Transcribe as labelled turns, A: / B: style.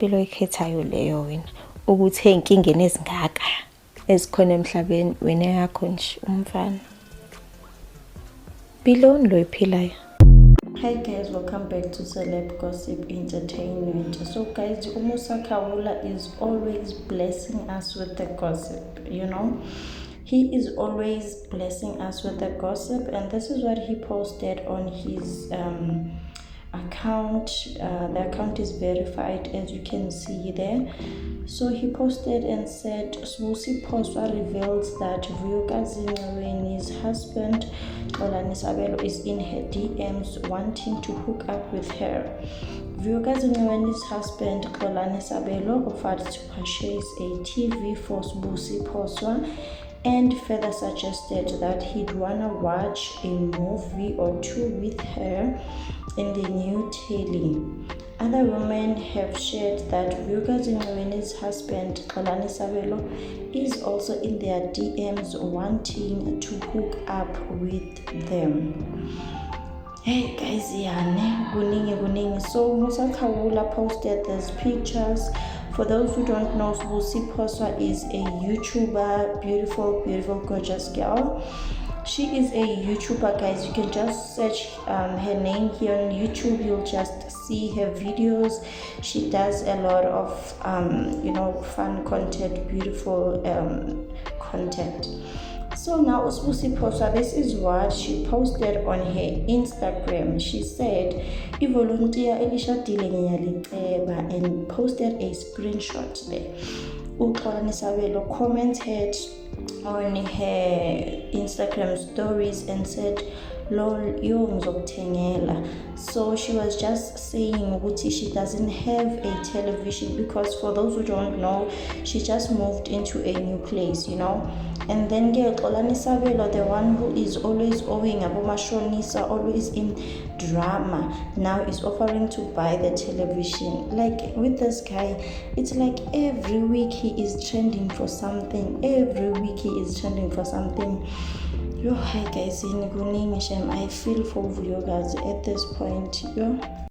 A: impilo oyikhethayo leyo wena, ukuthi ey'nkingeni ezingaka ezikhona emhlabeni wena yakho nje umfana. Biloni lo oyiphilayo.
B: Hi guys, welcome back to Celeb Gossip Entertainment. So guys, Kawula is always blessing us with the gossip, you know. He is always blessing us with the gossip, and this is what he posted on his account. The account is verified, as you can see there. So he posted and said, Sabelo reveals that Vuyokazi's husband Xolani Sabelo is in her DMs wanting to hook up with her. Vuyokazi's husband Xolani Sabelo offered to purchase a TV for Sabelo and further suggested that he'd wanna watch a movie or two with her in the new telly. Other women have shared that Vuyokazi's husband Xolani Sabelo is also in their DMs wanting to hook up with them. Hey guys, kuningi. So Kawula posted these pictures. For those who don't know, Sabelo is a YouTuber, beautiful, gorgeous girl. She is a YouTuber, guys. You can just search her name here on YouTube. You'll just see her videos. She does a lot of fun content, beautiful content. So now Sabelo, this is what she posted on her Instagram. She said, "Ivolunteer elishadile ngiyaliceba," and posted a screenshot there. Xolani Sabelo commented on her Instagram stories and said, "Lol, yo ngizokuthengela." So she was just saying ukuthi she doesn't have a television because, for those who don't know, she just moved into a new place, you know. And then Xolani Sabelo, the one who is always owing abomashonisa, always in drama, now is offering to buy the television. Like with this guy, it's like every week he is trending for something. Yo, hi guys, I feel for Vuyokazi at this point, yo.